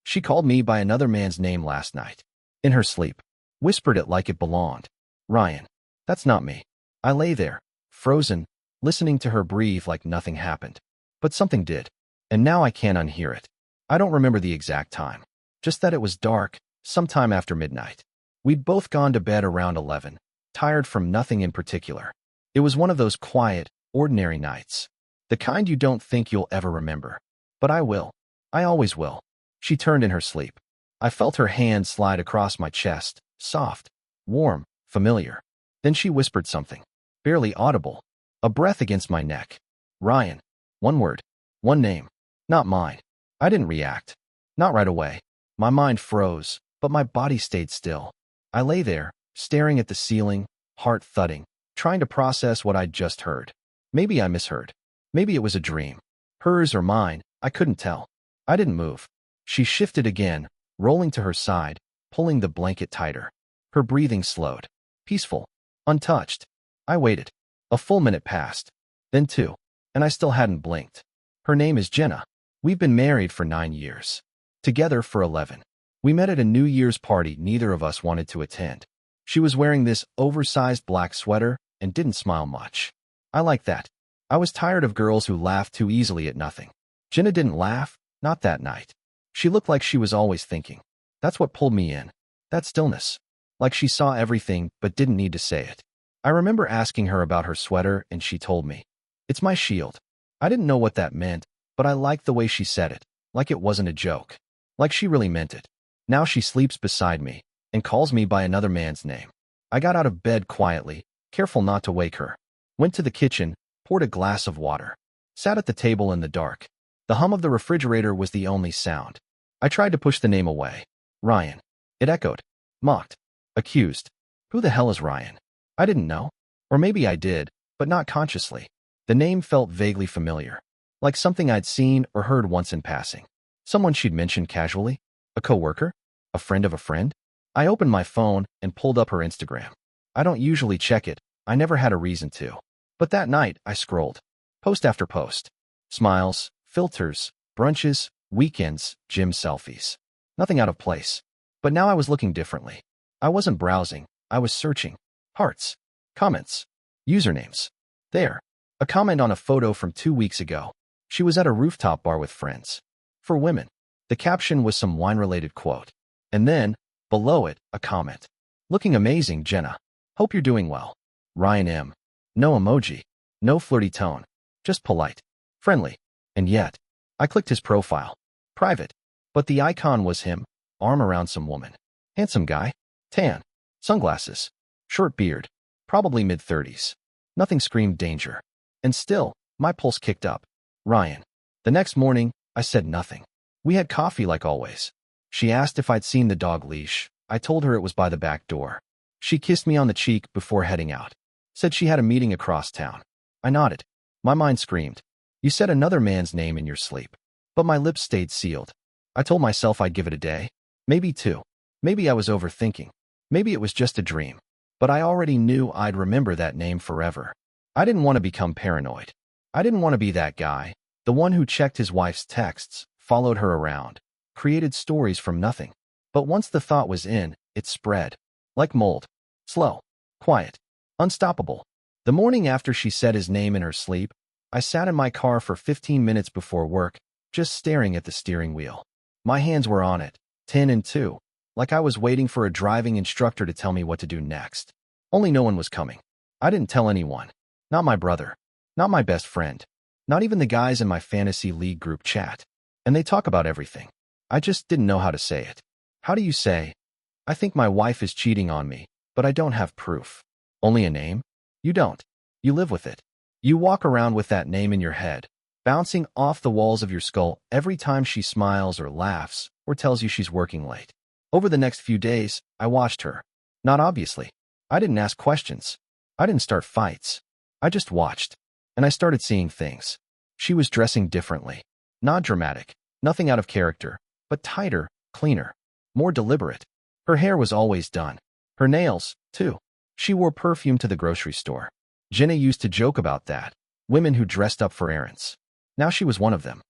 She called me by another man's name last night. In her sleep. Whispered it like it belonged. Ryan. That's not me. I lay there, frozen, listening to her breathe like nothing happened. But something did. And now I can't unhear it. I don't remember the exact time. Just that it was dark, sometime after midnight. We'd both gone to bed around 11, tired from nothing in particular. It was one of those quiet, ordinary nights. The kind you don't think you'll ever remember. But I will. I always will. She turned in her sleep. I felt her hand slide across my chest, soft, warm, familiar. Then she whispered something. Barely audible. A breath against my neck. Ryan. One word. One name. Not mine. I didn't react. Not right away. My mind froze, but my body stayed still. I lay there, staring at the ceiling, heart thudding, trying to process what I'd just heard. Maybe I misheard. Maybe it was a dream. Hers or mine, I couldn't tell. I didn't move. She shifted again, rolling to her side, pulling the blanket tighter. Her breathing slowed. Peaceful. Untouched. I waited. A full minute passed. Then 2. And I still hadn't blinked. Her name is Jenna. We've been married for 9 years. Together for 11. We met at a New Year's party neither of us wanted to attend. She was wearing this oversized black sweater and didn't smile much. I like that. I was tired of girls who laughed too easily at nothing. Jenna didn't laugh, not that night. She looked like she was always thinking. That's what pulled me in. That stillness. Like she saw everything but didn't need to say it. I remember asking her about her sweater and she told me. It's my shield. I didn't know what that meant, but I liked the way she said it, like it wasn't a joke. Like she really meant it. Now she sleeps beside me and calls me by another man's name. I got out of bed quietly, careful not to wake her. Went to the kitchen, poured a glass of water. Sat at the table in the dark. The hum of the refrigerator was the only sound. I tried to push the name away. Ryan. It echoed. Mocked. Accused. Who the hell is Ryan? I didn't know. Or maybe I did, but not consciously. The name felt vaguely familiar. Like something I'd seen or heard once in passing. Someone she'd mentioned casually? A coworker? A friend of a friend? I opened my phone and pulled up her Instagram. I don't usually check it. I never had a reason to. But that night, I scrolled. Post after post. Smiles, filters, brunches, weekends, gym selfies. Nothing out of place. But now I was looking differently. I wasn't browsing. I was searching. Hearts. Comments. Usernames. There. A comment on a photo from 2 weeks ago. She was at a rooftop bar with friends. For women. The caption was some wine-related quote. And then, below it, a comment. Looking amazing, Jenna. Hope you're doing well. Ryan M. No emoji. No flirty tone. Just polite. Friendly. And yet, I clicked his profile. Private. But the icon was him, arm around some woman. Handsome guy. Tan. Sunglasses. Short beard. Probably mid-30s. Nothing screamed danger. And still, my pulse kicked up. Ryan. The next morning, I said nothing. We had coffee like always. She asked if I'd seen the dog leash. I told her it was by the back door. She kissed me on the cheek before heading out. Said she had a meeting across town. I nodded. My mind screamed. You said another man's name in your sleep. But my lips stayed sealed. I told myself I'd give it a day. Maybe 2. Maybe I was overthinking. Maybe it was just a dream. But I already knew I'd remember that name forever. I didn't want to become paranoid. I didn't want to be that guy, the one who checked his wife's texts, followed her around, created stories from nothing. But once the thought was in, it spread. Like mold. Slow. Quiet. Unstoppable. The morning after she said his name in her sleep, I sat in my car for 15 minutes before work, just staring at the steering wheel. My hands were on it, 10 and 2, like I was waiting for a driving instructor to tell me what to do next. Only no one was coming. I didn't tell anyone. Not my brother. Not my best friend. Not even the guys in my fantasy league group chat. And they talk about everything. I just didn't know how to say it. How do you say, I think my wife is cheating on me, but I don't have proof? Only a name? You don't. You live with it. You walk around with that name in your head, bouncing off the walls of your skull every time she smiles or laughs or tells you she's working late. Over the next few days, I watched her. Not obviously. I didn't ask questions. I didn't start fights. I just watched. And I started seeing things. She was dressing differently. Not dramatic. Nothing out of character. But tighter, cleaner. More deliberate. Her hair was always done. Her nails, too. She wore perfume to the grocery store. Jenna used to joke about that. Women who dressed up for errands. Now she was one of them.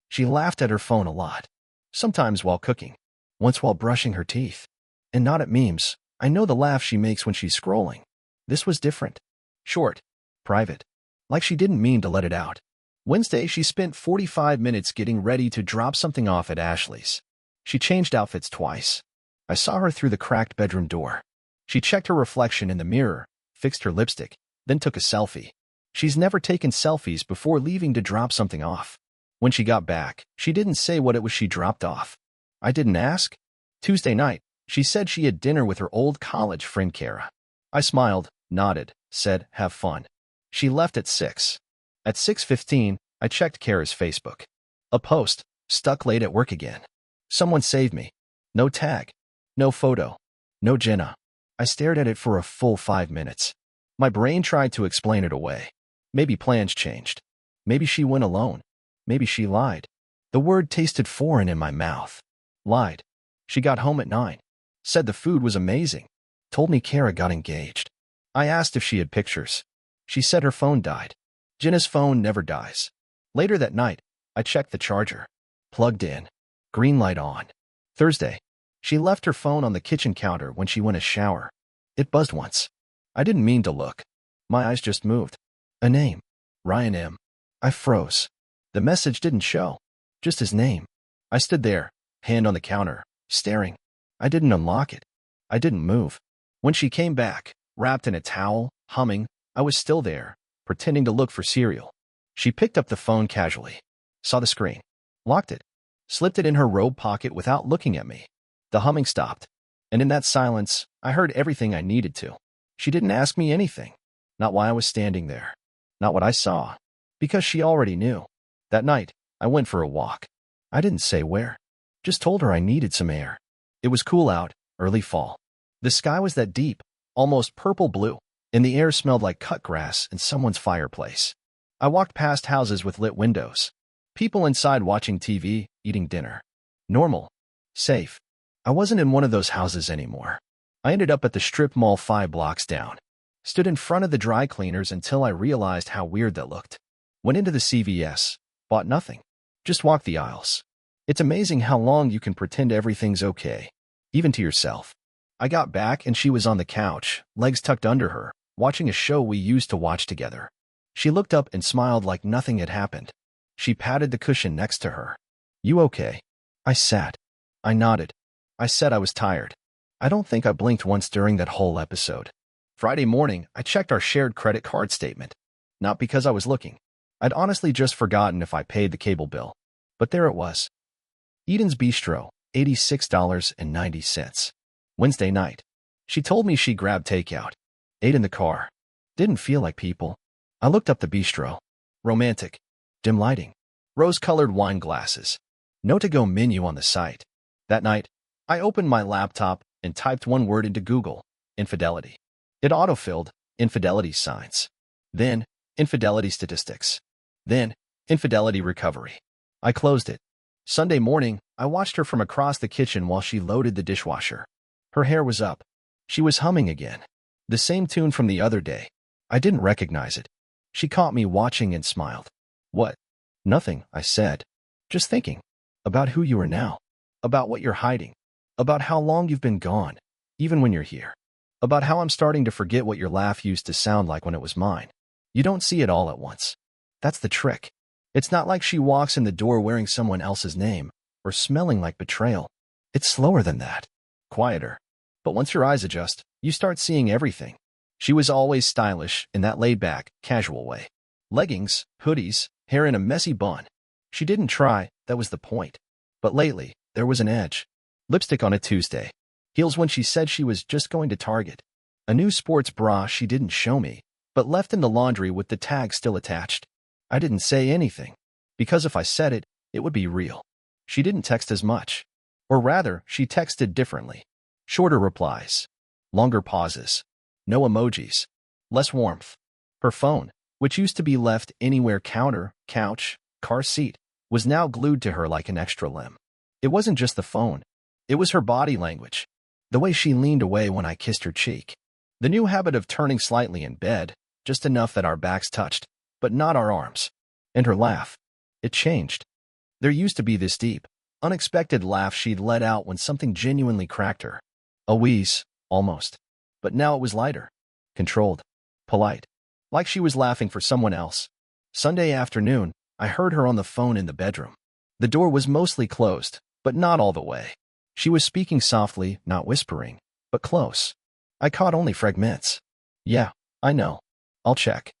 She laughed at her phone a lot. Sometimes while cooking. Once while brushing her teeth. And not at memes. I know the laugh she makes when she's scrolling. This was different. Short. Private. Like she didn't mean to let it out. Wednesday, she spent 45 minutes getting ready to drop something off at Ashley's. She changed outfits twice. I saw her through the cracked bedroom door. She checked her reflection in the mirror, fixed her lipstick, then took a selfie. She's never taken selfies before leaving to drop something off. When she got back, she didn't say what it was she dropped off. I didn't ask. Tuesday night, she said she had dinner with her old college friend Kara. I smiled, nodded, said, have fun. She left at 6. At 6:15, I checked Kara's Facebook. A post, stuck late at work again. Someone saved me. No tag. No photo. No Jenna. I stared at it for a full 5 minutes. My brain tried to explain it away. Maybe plans changed. Maybe she went alone. Maybe she lied. The word tasted foreign in my mouth. Lied. She got home at 9. Said the food was amazing. Told me Kara got engaged. I asked if she had pictures. She said her phone died. Jenna's phone never dies. Later that night, I checked the charger. Plugged in. Green light on. Thursday. She left her phone on the kitchen counter when she went to shower. It buzzed once. I didn't mean to look. My eyes just moved. A name. Ryan M. I froze. The message didn't show. Just his name. I stood there, hand on the counter, staring. I didn't unlock it. I didn't move. When she came back, wrapped in a towel, humming, I was still there, pretending to look for cereal. She picked up the phone casually. Saw the screen. Locked it. Slipped it in her robe pocket without looking at me. The humming stopped. And in that silence, I heard everything I needed to. She didn't ask me anything. Not why I was standing there. Not what I saw. Because she already knew. That night, I went for a walk. I didn't say where. Just told her I needed some air. It was cool out, early fall. The sky was that deep, almost purple-blue, and the air smelled like cut grass in someone's fireplace. I walked past houses with lit windows. People inside watching TV, eating dinner. Normal. Safe. I wasn't in one of those houses anymore. I ended up at the strip mall 5 blocks down. Stood in front of the dry cleaners until I realized how weird that looked. Went into the CVS. Bought nothing. Just walked the aisles. It's amazing how long you can pretend everything's okay. Even to yourself. I got back and she was on the couch, legs tucked under her, watching a show we used to watch together. She looked up and smiled like nothing had happened. She patted the cushion next to her. You okay? I sat. I nodded. I said I was tired. I don't think I blinked once during that whole episode. Friday morning, I checked our shared credit card statement. Not because I was looking. I'd honestly just forgotten if I paid the cable bill. But there it was. Eden's Bistro, $86.90. Wednesday night. She told me she grabbed takeout. Ate in the car. Didn't feel like people. I looked up the bistro. Romantic. Dim lighting. Rose-colored wine glasses. No to-go menu on the site. That night, I opened my laptop and typed one word into Google. Infidelity. It autofilled infidelity signs. Then, infidelity statistics. Then, infidelity recovery. I closed it. Sunday morning, I watched her from across the kitchen while she loaded the dishwasher. Her hair was up. She was humming again. The same tune from the other day. I didn't recognize it. She caught me watching and smiled. What? Nothing, I said. Just thinking. About who you are now. About what you're hiding. About how long you've been gone, even when you're here. About how I'm starting to forget what your laugh used to sound like when it was mine. You don't see it all at once. That's the trick. It's not like she walks in the door wearing someone else's name or smelling like betrayal. It's slower than that. Quieter. But once your eyes adjust, you start seeing everything. She was always stylish in that laid-back, casual way. Leggings, hoodies, hair in a messy bun. She didn't try, that was the point. But lately, there was an edge. Lipstick on a Tuesday. Heels when she said she was just going to Target. A new sports bra she didn't show me, but left in the laundry with the tag still attached. I didn't say anything, because if I said it, it would be real. She didn't text as much. Or rather, she texted differently. Shorter replies. Longer pauses. No emojis. Less warmth. Her phone, which used to be left anywhere counter, couch, car seat, was now glued to her like an extra limb. It wasn't just the phone. It was her body language. The way she leaned away when I kissed her cheek. The new habit of turning slightly in bed, just enough that our backs touched, but not our arms. And her laugh. It changed. There used to be this deep, unexpected laugh she'd let out when something genuinely cracked her. A wheeze, almost. But now it was lighter, controlled, polite, like she was laughing for someone else. Sunday afternoon, I heard her on the phone in the bedroom. The door was mostly closed, but not all the way. She was speaking softly, not whispering, but close. I caught only fragments. Yeah, I know. I'll check.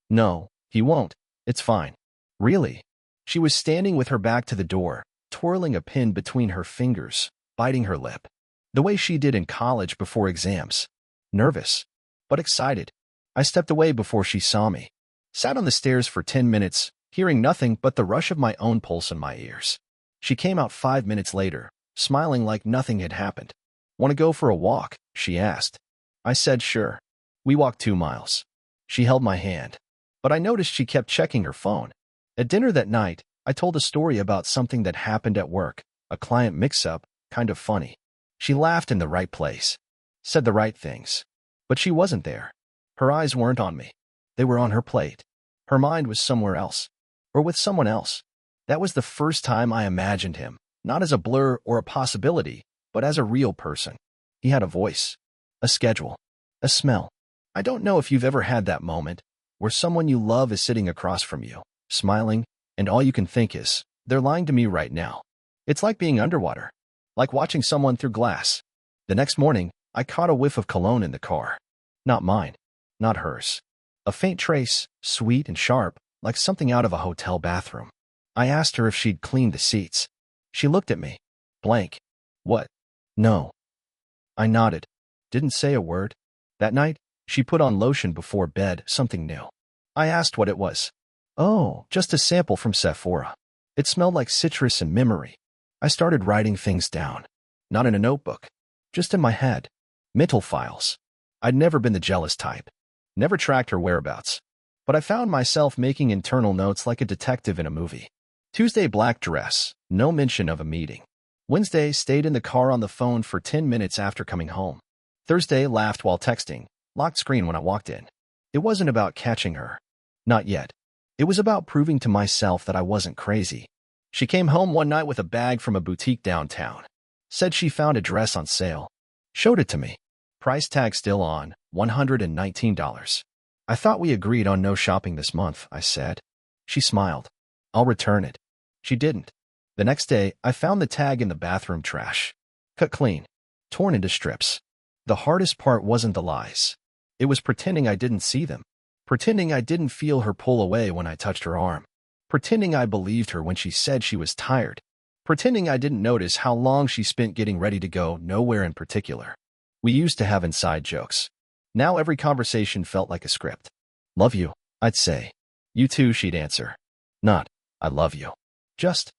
No, he won't. It's fine. Really? She was standing with her back to the door, twirling a pin between her fingers, biting her lip. The way she did in college before exams. Nervous, but excited. I stepped away before she saw me. Sat on the stairs for 10 minutes, hearing nothing but the rush of my own pulse in my ears. She came out 5 minutes later, smiling like nothing had happened. Want to go for a walk? She asked. I said sure. We walked 2 miles. She held my hand, but I noticed she kept checking her phone. At dinner that night, I told a story about something that happened at work, a client mix-up, kind of funny. She laughed in the right place, said the right things, but she wasn't there. Her eyes weren't on me. They were on her plate. Her mind was somewhere else, or with someone else. That was the first time I imagined him, not as a blur or a possibility, but as a real person. He had a voice, a schedule, a smell. I don't know if you've ever had that moment where someone you love is sitting across from you, smiling, and all you can think is, they're lying to me right now. It's like being underwater, like watching someone through glass. The next morning, I caught a whiff of cologne in the car. Not mine, not hers. A faint trace, sweet and sharp, like something out of a hotel bathroom. I asked her if she'd cleaned the seats. She looked at me, blank. What? No. I nodded. Didn't say a word. That night, she put on lotion before bed, something new. I asked what it was. Oh, just a sample from Sephora. It smelled like citrus and memory. I started writing things down. Not in a notebook. Just in my head. Mental files. I'd never been the jealous type. Never tracked her whereabouts. But I found myself making internal notes like a detective in a movie. Tuesday, black dress. No mention of a meeting. Wednesday, stayed in the car on the phone for 10 minutes after coming home. Thursday, laughed while texting. Locked screen when I walked in. It wasn't about catching her. Not yet. It was about proving to myself that I wasn't crazy. She came home one night with a bag from a boutique downtown. Said she found a dress on sale. Showed it to me. Price tag still on, $119. I thought we agreed on no shopping this month, I said. She smiled. I'll return it. She didn't. The next day, I found the tag in the bathroom trash. Cut clean. Torn into strips. The hardest part wasn't the lies. It was pretending I didn't see them. Pretending I didn't feel her pull away when I touched her arm. Pretending I believed her when she said she was tired. Pretending I didn't notice how long she spent getting ready to go nowhere in particular. We used to have inside jokes. Now every conversation felt like a script. Love you, I'd say. You too, she'd answer. Not, I love you. Just,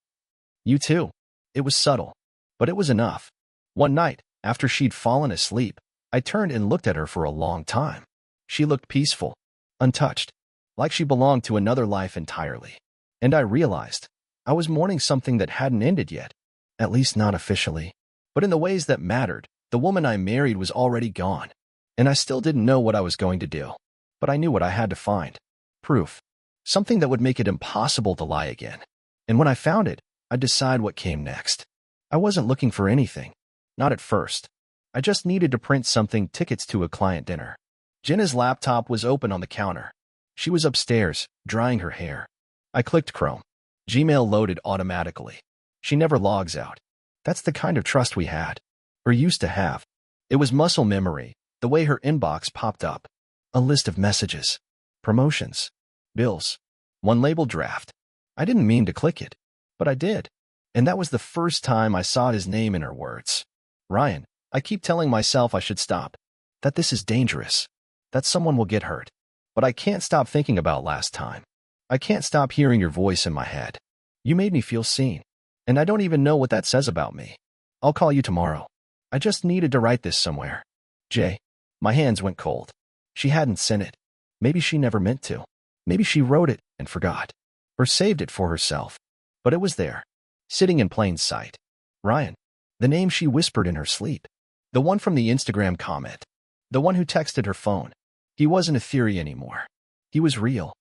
you too. It was subtle, but it was enough. One night, after she'd fallen asleep, I turned and looked at her for a long time. She looked peaceful, untouched, like she belonged to another life entirely. And I realized I was mourning something that hadn't ended yet, at least not officially. But in the ways that mattered, the woman I married was already gone. And I still didn't know what I was going to do. But I knew what I had to find. Proof. Something that would make it impossible to lie again. And when I found it, I'd decide what came next. I wasn't looking for anything. Not at first. I just needed to print something, tickets to a client dinner. Jenna's laptop was open on the counter. She was upstairs, drying her hair. I clicked Chrome. Gmail loaded automatically. She never logs out. That's the kind of trust we had. Or used to have. It was muscle memory, the way her inbox popped up. A list of messages. Promotions. Bills. One labeled draft. I didn't mean to click it, but I did. And that was the first time I saw his name in her words. Ryan, I keep telling myself I should stop. That this is dangerous. That someone will get hurt. But I can't stop thinking about last time. I can't stop hearing your voice in my head. You made me feel seen. And I don't even know what that says about me. I'll call you tomorrow. I just needed to write this somewhere. Jay. My hands went cold. She hadn't sent it. Maybe she never meant to. Maybe she wrote it and forgot. Or saved it for herself. But it was there. Sitting in plain sight. Ryan. The name she whispered in her sleep. The one from the Instagram comment. The one who texted her phone. He wasn't a theory anymore. He was real.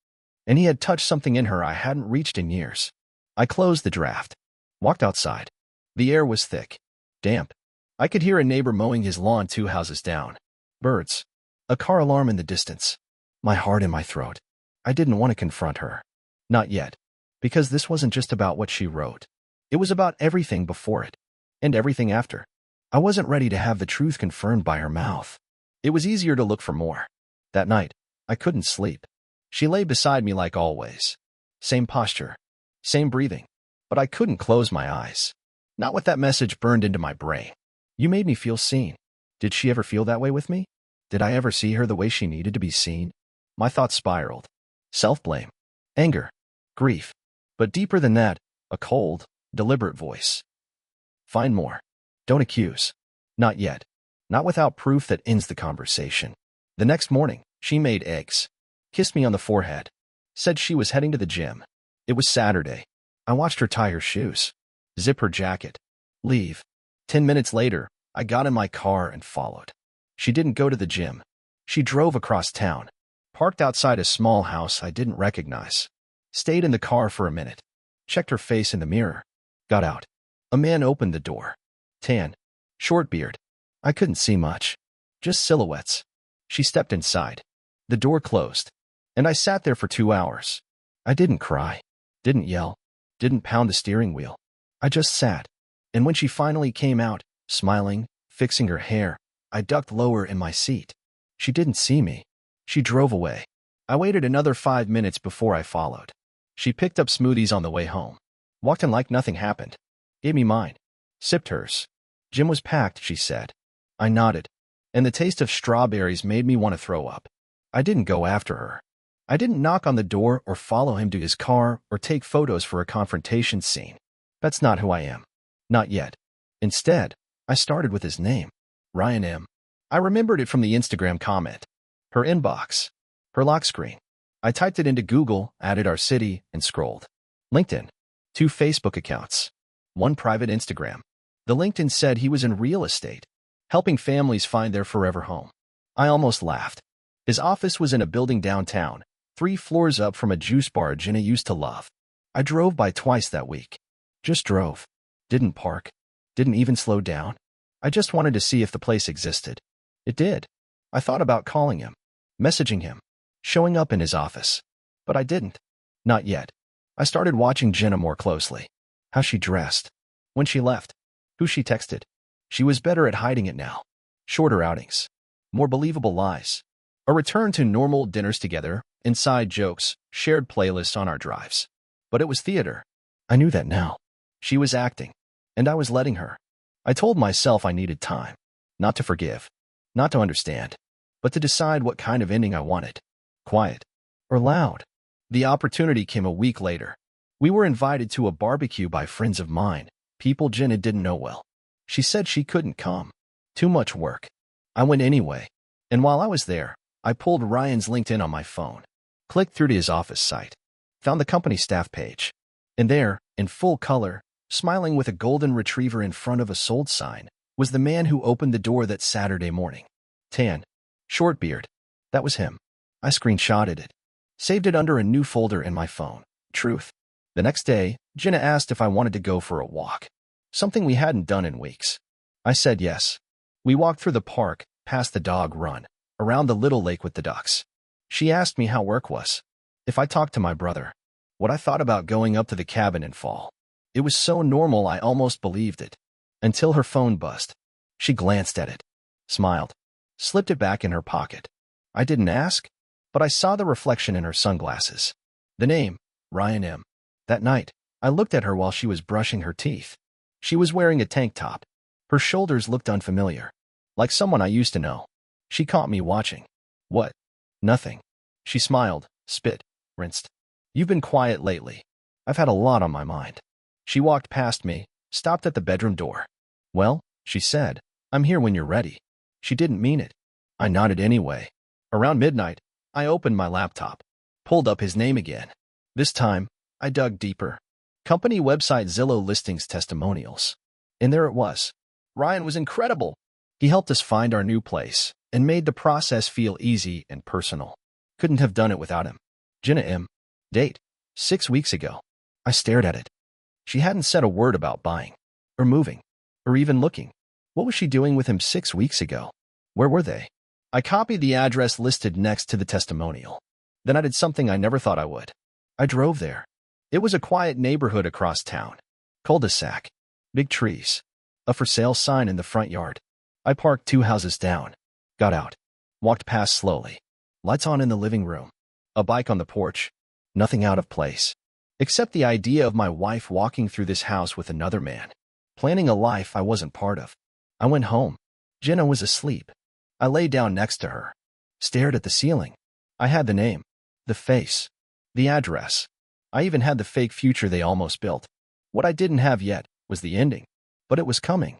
And he had touched something in her I hadn't reached in years. I closed the draft. Walked outside. The air was thick, damp. I could hear a neighbor mowing his lawn 2 houses down. Birds. A car alarm in the distance. My heart in my throat. I didn't want to confront her. Not yet. Because this wasn't just about what she wrote. It was about everything before it. And everything after. I wasn't ready to have the truth confirmed by her mouth. It was easier to look for more. That night, I couldn't sleep. She lay beside me like always. Same posture. Same breathing. But I couldn't close my eyes. Not with that message burned into my brain. You made me feel seen. Did she ever feel that way with me? Did I ever see her the way she needed to be seen? My thoughts spiraled. Self-blame. Anger. Grief. But deeper than that, a cold, deliberate voice. Find more. Don't accuse. Not yet. Not without proof that ends the conversation. The next morning, she made eggs. Kissed me on the forehead. Said she was heading to the gym. It was Saturday. I watched her tie her shoes. Zip her jacket. Leave. 10 minutes later, I got in my car and followed. She didn't go to the gym. She drove across town. Parked outside a small house I didn't recognize. Stayed in the car for a minute. Checked her face in the mirror. Got out. A man opened the door. Tan. Short beard. I couldn't see much. Just silhouettes. She stepped inside. The door closed. And I sat there for 2 hours. I didn't cry. Didn't yell. Didn't pound the steering wheel. I just sat. And when she finally came out, smiling, fixing her hair, I ducked lower in my seat. She didn't see me. She drove away. I waited another 5 minutes before I followed. She picked up smoothies on the way home. Walked in like nothing happened. Gave me mine. Sipped hers. Gym was packed, she said. I nodded. And the taste of strawberries made me want to throw up. I didn't go after her. I didn't knock on the door or follow him to his car or take photos for a confrontation scene. That's not who I am. Not yet. Instead, I started with his name. Ryan M. I remembered it from the Instagram comment. Her inbox. Her lock screen. I typed it into Google, added our city, and scrolled. LinkedIn. 2 Facebook accounts. 1 private Instagram. The LinkedIn said he was in real estate, helping families find their forever home. I almost laughed. His office was in a building downtown, 3 floors up from a juice bar Jenna used to love. I drove by twice that week. Just drove. Didn't park. Didn't even slow down. I just wanted to see if the place existed. It did. I thought about calling him, messaging him, showing up in his office. But I didn't. Not yet. I started watching Jenna more closely. How she dressed. When she left. Who she texted. She was better at hiding it now. Shorter outings. More believable lies. A return to normal dinners together, inside jokes, shared playlists on our drives. But it was theater. I knew that now. She was acting. And I was letting her. I told myself I needed time. Not to forgive. Not to understand. But to decide what kind of ending I wanted. Quiet. Or loud. The opportunity came a week later. We were invited to a barbecue by friends of mine, people Jenna didn't know well. She said she couldn't come. Too much work. I went anyway. And while I was there, I pulled Ryan's LinkedIn on my phone. Clicked through to his office site. Found the company staff page. And there, in full color, smiling with a golden retriever in front of a sold sign, was the man who opened the door that Saturday morning. Tan. Short beard. That was him. I screenshotted it. Saved it under a new folder in my phone. Truth. The next day, Jenna asked if I wanted to go for a walk. Something we hadn't done in weeks. I said yes. We walked through the park, past the dog run, around the little lake with the ducks. She asked me how work was. If I talked to my brother. What I thought about going up to the cabin in fall. It was so normal I almost believed it. Until her phone buzzed. She glanced at it. Smiled. Slipped it back in her pocket. I didn't ask, but I saw the reflection in her sunglasses. The name, Ryan M. That night, I looked at her while she was brushing her teeth. She was wearing a tank top. Her shoulders looked unfamiliar. Like someone I used to know. She caught me watching. What? Nothing. She smiled, spit, rinsed. You've been quiet lately. I've had a lot on my mind. She walked past me, stopped at the bedroom door. Well, she said, I'm here when you're ready. She didn't mean it. I nodded anyway. Around midnight, I opened my laptop. Pulled up his name again. This time, I dug deeper. Company website Zillow listings testimonials. And there it was. Ryan was incredible. He helped us find our new place and made the process feel easy and personal. Couldn't have done it without him. Jenna M. Date. 6 weeks ago. I stared at it. She hadn't said a word about buying, or moving, or even looking. What was she doing with him 6 weeks ago? Where were they? I copied the address listed next to the testimonial. Then I did something I never thought I would. I drove there. It was a quiet neighborhood across town. Cul-de-sac. Big trees. A for sale sign in the front yard. I parked 2 houses down. Got out. Walked past slowly. Lights on in the living room. A bike on the porch. Nothing out of place. Except the idea of my wife walking through this house with another man. Planning a life I wasn't part of. I went home. Jenna was asleep. I lay down next to her. Stared at the ceiling. I had the name. The face. The address. I even had the fake future they almost built. What I didn't have yet was the ending. But it was coming.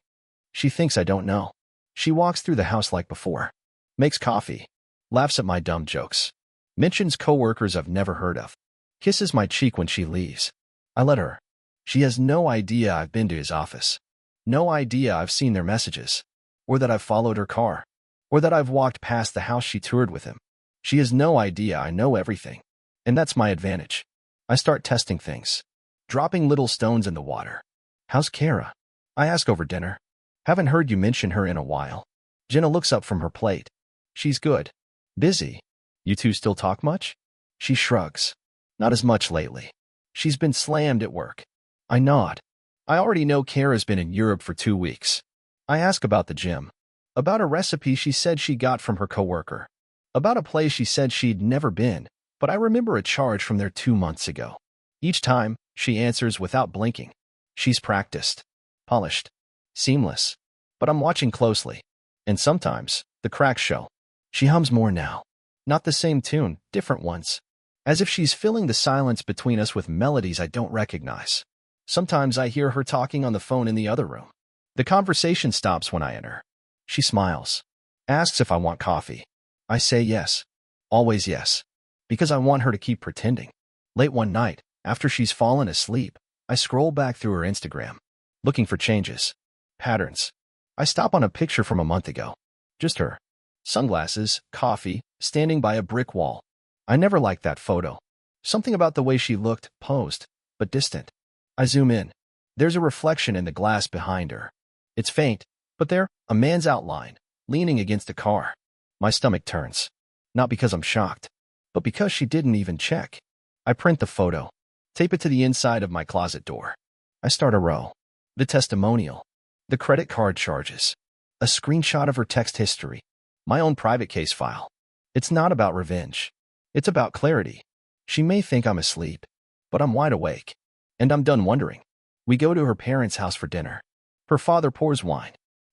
She thinks I don't know. She walks through the house like before. Makes coffee. Laughs at my dumb jokes. Mentions coworkers I've never heard of. Kisses my cheek when she leaves. I let her. She has no idea I've been to his office. No idea I've seen their messages. Or that I've followed her car. Or that I've walked past the house she toured with him. She has no idea I know everything. And that's my advantage. I start testing things. Dropping little stones in the water. How's Kara? I ask over dinner. Haven't heard you mention her in a while. Jenna looks up from her plate. She's good. Busy. You two still talk much? She shrugs. Not as much lately. She's been slammed at work. I nod. I already know Kara's been in Europe for 2 weeks. I ask about the gym. About a recipe she said she got from her coworker. About a place she said she'd never been, but I remember a charge from there 2 months ago. Each time, she answers without blinking. She's practiced. Polished. Seamless. But I'm watching closely. And sometimes, the cracks show. She hums more now. Not the same tune, different ones. As if she's filling the silence between us with melodies I don't recognize. Sometimes I hear her talking on the phone in the other room. The conversation stops when I enter. She smiles. Asks if I want coffee. I say yes. Always yes. Because I want her to keep pretending. Late one night, after she's fallen asleep, I scroll back through her Instagram. Looking for changes. Patterns. I stop on a picture from a month ago. Just her. Sunglasses, coffee, standing by a brick wall. I never liked that photo. Something about the way she looked, posed, but distant. I zoom in. There's a reflection in the glass behind her. It's faint, but there, a man's outline, leaning against a car. My stomach turns. Not because I'm shocked, but because she didn't even check. I print the photo. Tape it to the inside of my closet door. I start a row. The testimonial. The credit card charges. A screenshot of her text history. My own private case file. It's not about revenge. It's about clarity. She may think I'm asleep, but I'm wide awake. And I'm done wondering. We go to her parents' house for dinner. Her father pours wine.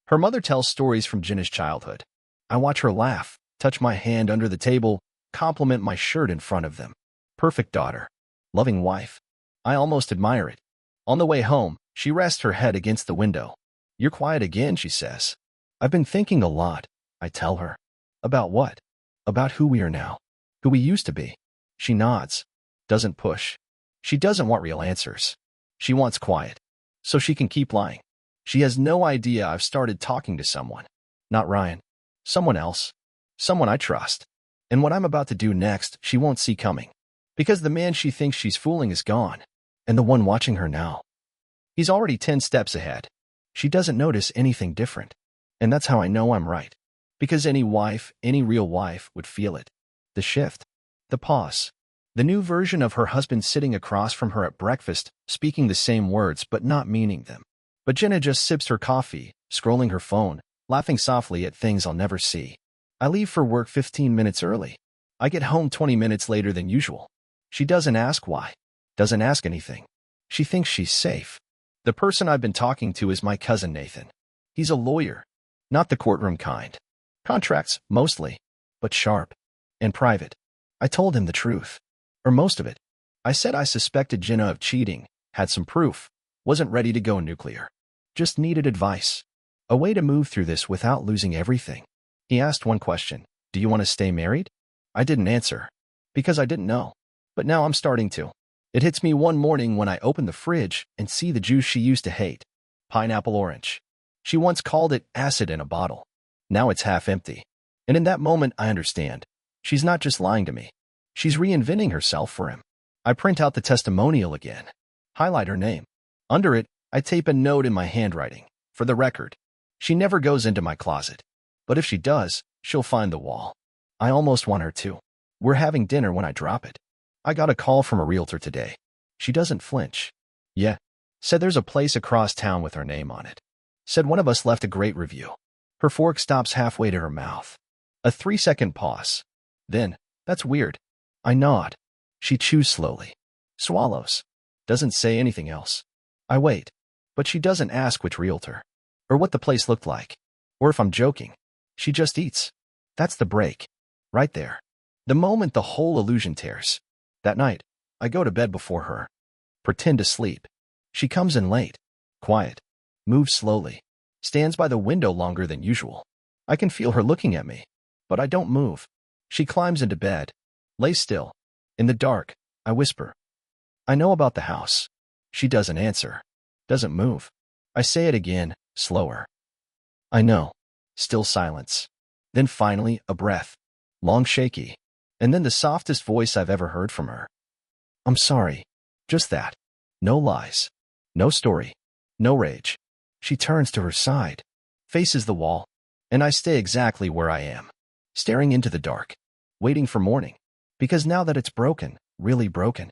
Her mother tells stories from Jenna's childhood. I watch her laugh, touch my hand under the table, compliment my shirt in front of them. Perfect daughter. Loving wife. I almost admire it. On the way home, she rests her head against the window. You're quiet again, she says. I've been thinking a lot, I tell her. About what? About who we are now. Who we used to be. She nods. Doesn't push. She doesn't want real answers. She wants quiet. So she can keep lying. She has no idea I've started talking to someone. Not Ryan. Someone else. Someone I trust. And what I'm about to do next, she won't see coming. Because the man she thinks she's fooling is gone. And the one watching her now. He's already 10 steps ahead. She doesn't notice anything different. And that's how I know I'm right. Because any wife, any real wife, would feel it. The shift. The pause. The new version of her husband sitting across from her at breakfast, speaking the same words but not meaning them. But Jenna just sips her coffee, scrolling her phone, laughing softly at things I'll never see. I leave for work 15 minutes early. I get home 20 minutes later than usual. She doesn't ask why. Doesn't ask anything. She thinks she's safe. The person I've been talking to is my cousin Nathan. He's a lawyer. Not the courtroom kind. Contracts, mostly. But sharp. And private. I told him the truth. Or most of it. I said I suspected Jenna of cheating, had some proof, wasn't ready to go nuclear. Just needed advice. A way to move through this without losing everything. He asked one question. Do you want to stay married? I didn't answer. Because I didn't know. But now I'm starting to. It hits me one morning when I open the fridge and see the juice she used to hate. Pineapple orange. She once called it acid in a bottle. Now it's half empty. And in that moment I understand. She's not just lying to me. She's reinventing herself for him. I print out the testimonial again. Highlight her name. Under it, I tape a note in my handwriting. For the record, she never goes into my closet. But if she does, she'll find the wall. I almost want her to. We're having dinner when I drop it. I got a call from a realtor today. She doesn't flinch. Yeah. Said there's a place across town with her name on it. Said one of us left a great review. Her fork stops halfway to her mouth. A 3-second pause. Then, that's weird. I nod. She chews slowly. Swallows. Doesn't say anything else. I wait. But she doesn't ask which realtor. Or what the place looked like. Or if I'm joking. She just eats. That's the break. Right there. The moment the whole illusion tears. That night, I go to bed before her. Pretend to sleep. She comes in late. Quiet. Moves slowly. Stands by the window longer than usual. I can feel her looking at me. But I don't move. She climbs into bed. Lays still. In the dark, I whisper. I know about the house. She doesn't answer. Doesn't move. I say it again, slower. I know. Still silence. Then finally, a breath. Long, shaky. And then the softest voice I've ever heard from her. I'm sorry. Just that. No lies. No story. No rage. She turns to her side. Faces the wall. And I stay exactly where I am. Staring into the dark. Waiting for morning. Because now that it's broken, really broken,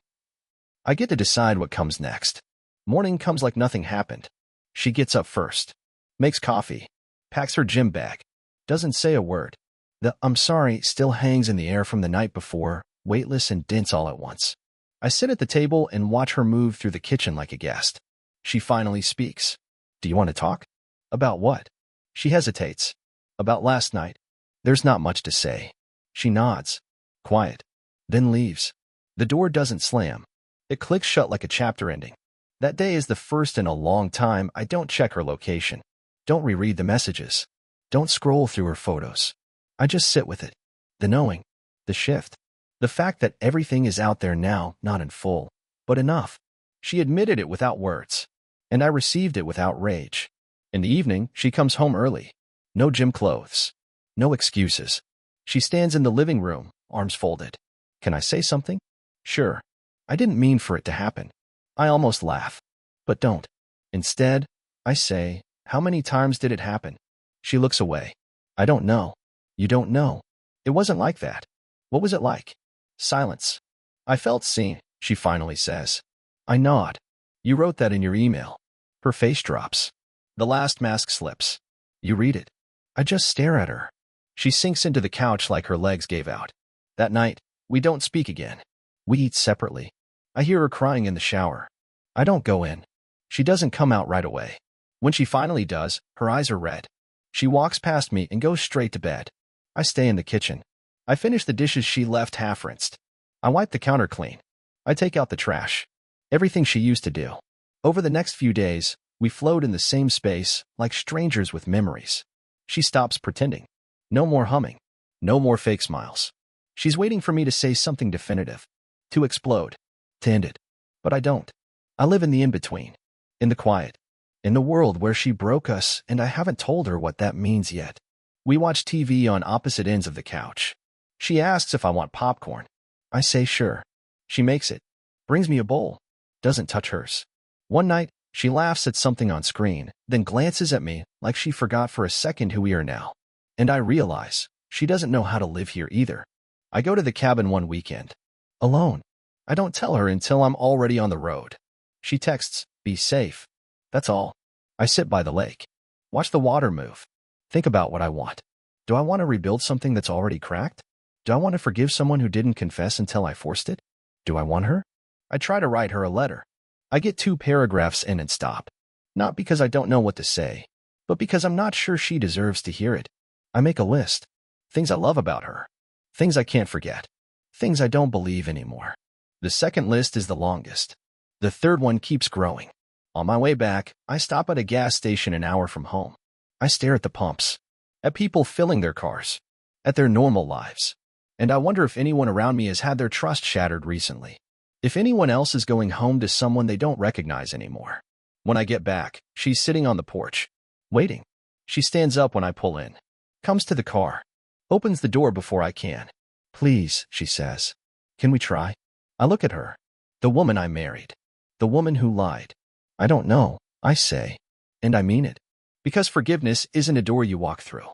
I get to decide what comes next. Morning comes like nothing happened. She gets up first. Makes coffee. Packs her gym bag. Doesn't say a word. The I'm sorry still hangs in the air from the night before, weightless and dense all at once. I sit at the table and watch her move through the kitchen like a guest. She finally speaks. Do you want to talk? About what? She hesitates. About last night. There's not much to say. She nods. Quiet. Then leaves. The door doesn't slam. It clicks shut like a chapter ending. That day is the first in a long time I don't check her location. Don't reread the messages. Don't scroll through her photos. I just sit with it. The knowing. The shift. The fact that everything is out there now, not in full, but enough. She admitted it without words. And I received it without rage. In the evening, she comes home early. No gym clothes. No excuses. She stands in the living room, arms folded. Can I say something? Sure. I didn't mean for it to happen. I almost laugh. But don't. Instead, I say, how many times did it happen? She looks away. I don't know. You don't know. It wasn't like that. What was it like? Silence. I felt seen, she finally says. I nod. You wrote that in your email. Her face drops. The last mask slips. You read it. I just stare at her. She sinks into the couch like her legs gave out. That night, we don't speak again. We eat separately. I hear her crying in the shower. I don't go in. She doesn't come out right away. When she finally does, her eyes are red. She walks past me and goes straight to bed. I stay in the kitchen. I finish the dishes she left half-rinsed. I wipe the counter clean. I take out the trash. Everything she used to do. Over the next few days, we float in the same space, like strangers with memories. She stops pretending. No more humming. No more fake smiles. She's waiting for me to say something definitive. To explode. To end it. But I don't. I live in the in-between. In the quiet. In the world where she broke us, and I haven't told her what that means yet. We watch TV on opposite ends of the couch. She asks if I want popcorn. I say sure. She makes it. Brings me a bowl. Doesn't touch hers. One night, she laughs at something on screen, then glances at me like she forgot for a second who we are now. And I realize she doesn't know how to live here either. I go to the cabin one weekend. Alone. I don't tell her until I'm already on the road. She texts, be safe. That's all. I sit by the lake. Watch the water move. Think about what I want. Do I want to rebuild something that's already cracked? Do I want to forgive someone who didn't confess until I forced it? Do I want her? I try to write her a letter. I get 2 paragraphs in and stop. Not because I don't know what to say, but because I'm not sure she deserves to hear it. I make a list. Things I love about her. Things I can't forget. Things I don't believe anymore. The second list is the longest. The third one keeps growing. On my way back, I stop at a gas station an hour from home. I stare at the pumps, at people filling their cars, at their normal lives. And I wonder if anyone around me has had their trust shattered recently. If anyone else is going home to someone they don't recognize anymore. When I get back, she's sitting on the porch, waiting. She stands up when I pull in, comes to the car, opens the door before I can. Please, she says. Can we try? I look at her. The woman I married. The woman who lied. I don't know, I say. And I mean it. Because forgiveness isn't a door you walk through.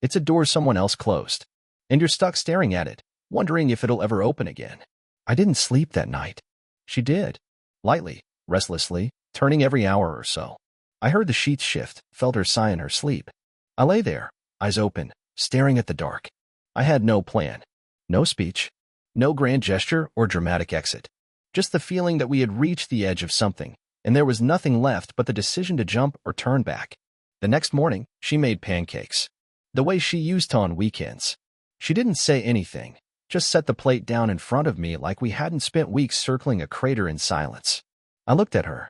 It's a door someone else closed. And you're stuck staring at it, wondering if it'll ever open again. I didn't sleep that night. She did. Lightly, restlessly, turning every hour or so. I heard the sheets shift, felt her sigh in her sleep. I lay there, eyes open, staring at the dark. I had no plan. No speech. No grand gesture or dramatic exit. Just the feeling that we had reached the edge of something, and there was nothing left but the decision to jump or turn back. The next morning, she made pancakes. The way she used to on weekends. She didn't say anything, just set the plate down in front of me like we hadn't spent weeks circling a crater in silence. I looked at her.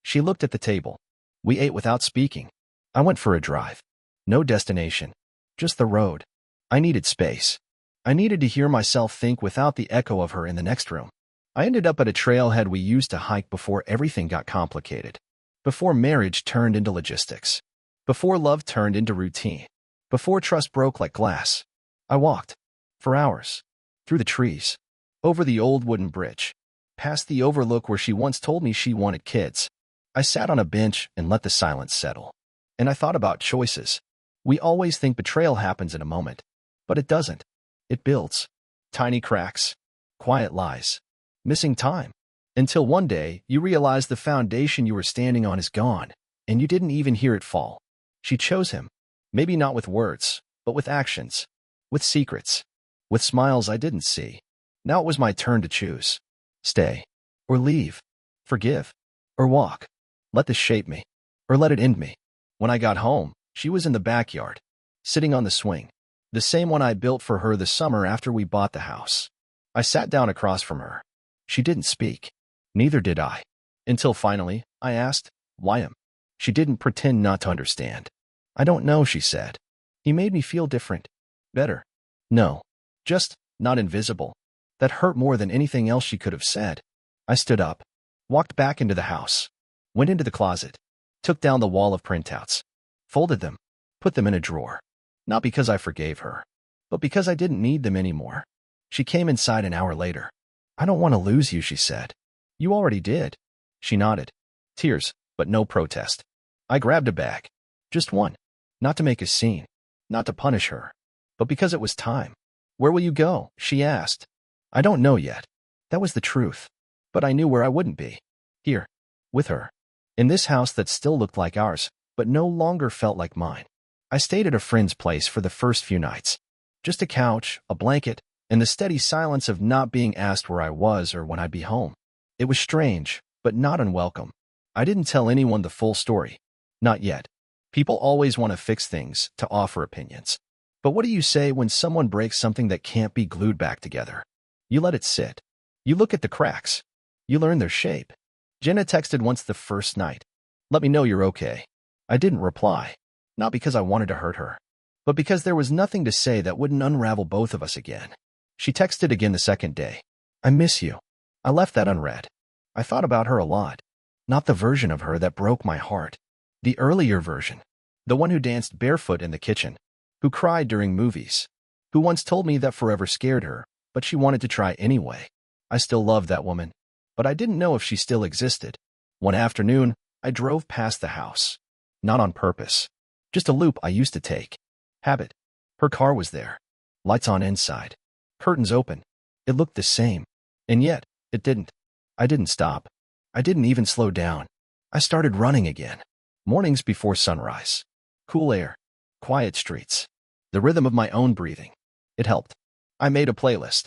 She looked at the table. We ate without speaking. I went for a drive. No destination. Just the road. I needed space. I needed to hear myself think without the echo of her in the next room. I ended up at a trailhead we used to hike before everything got complicated. Before marriage turned into logistics. Before love turned into routine. Before trust broke like glass. I walked. For hours. Through the trees. Over the old wooden bridge. Past the overlook where she once told me she wanted kids. I sat on a bench and let the silence settle. And I thought about choices. We always think betrayal happens in a moment. But it doesn't. It builds. Tiny cracks. Quiet lies. Missing time. Until one day, you realize the foundation you were standing on is gone, and you didn't even hear it fall. She chose him. Maybe not with words, but with actions. With secrets. With smiles I didn't see. Now it was my turn to choose. Stay. Or leave. Forgive. Or walk. Let this shape me. Or let it end me. When I got home, she was in the backyard. Sitting on the swing. The same one I built for her the summer after we bought the house. I sat down across from her. She didn't speak. Neither did I. Until finally, I asked, why him? She didn't pretend not to understand. I don't know, she said. He made me feel different. Better. No. Just not invisible. That hurt more than anything else she could have said. I stood up. Walked back into the house. Went into the closet. Took down the wall of printouts. Folded them. Put them in a drawer. Not because I forgave her, but because I didn't need them anymore. She came inside an hour later. I don't want to lose you, she said. You already did. She nodded. Tears, but no protest. I grabbed a bag. Just one. Not to make a scene. Not to punish her. But because it was time. Where will you go? She asked. I don't know yet. That was the truth. But I knew where I wouldn't be. Here. With her. In this house that still looked like ours, but no longer felt like mine. I stayed at a friend's place for the first few nights. Just a couch, a blanket, and the steady silence of not being asked where I was or when I'd be home. It was strange, but not unwelcome. I didn't tell anyone the full story. Not yet. People always want to fix things, to offer opinions. But what do you say when someone breaks something that can't be glued back together? You let it sit. You look at the cracks. You learn their shape. Jenna texted once the first night. Let me know you're okay. I didn't reply. Not because I wanted to hurt her, but because there was nothing to say that wouldn't unravel both of us again. She texted again the second day. I miss you. I left that unread. I thought about her a lot. Not the version of her that broke my heart. The earlier version. The one who danced barefoot in the kitchen. Who cried during movies. Who once told me that forever scared her, but she wanted to try anyway. I still loved that woman. But I didn't know if she still existed. One afternoon, I drove past the house. Not on purpose. Just a loop I used to take. Habit. Her car was there. Lights on inside. Curtains open. It looked the same. And yet, it didn't. I didn't stop. I didn't even slow down. I started running again. Mornings before sunrise. Cool air. Quiet streets. The rhythm of my own breathing. It helped. I made a playlist.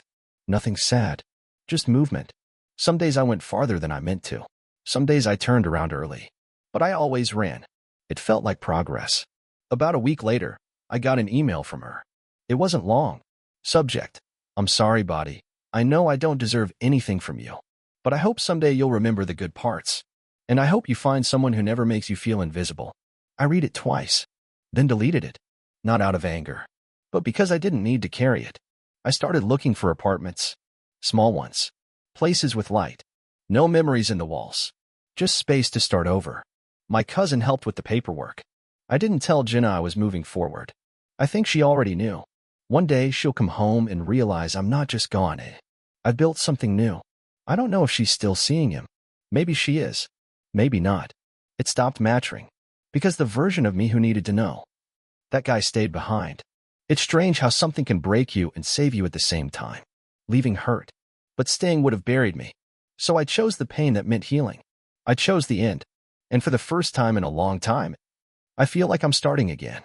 Nothing sad. Just movement. Some days I went farther than I meant to. Some days I turned around early. But I always ran. It felt like progress. About a week later, I got an email from her. It wasn't long. Subject. I'm sorry, body. I know I don't deserve anything from you. But I hope someday you'll remember the good parts. And I hope you find someone who never makes you feel invisible. I read it twice. Then deleted it. Not out of anger. But because I didn't need to carry it. I started looking for apartments. Small ones. Places with light. No memories in the walls. Just space to start over. My cousin helped with the paperwork. I didn't tell Jenna I was moving forward. I think she already knew. One day she'll come home and realize I'm not just gone. I've built something new. I don't know if she's still seeing him. Maybe she is. Maybe not. It stopped mattering. Because the version of me who needed to know, that guy stayed behind. It's strange how something can break you and save you at the same time. Leaving hurt, but staying would have buried me. So I chose the pain that meant healing. I chose the end. And for the first time in a long time, I feel like I'm starting again.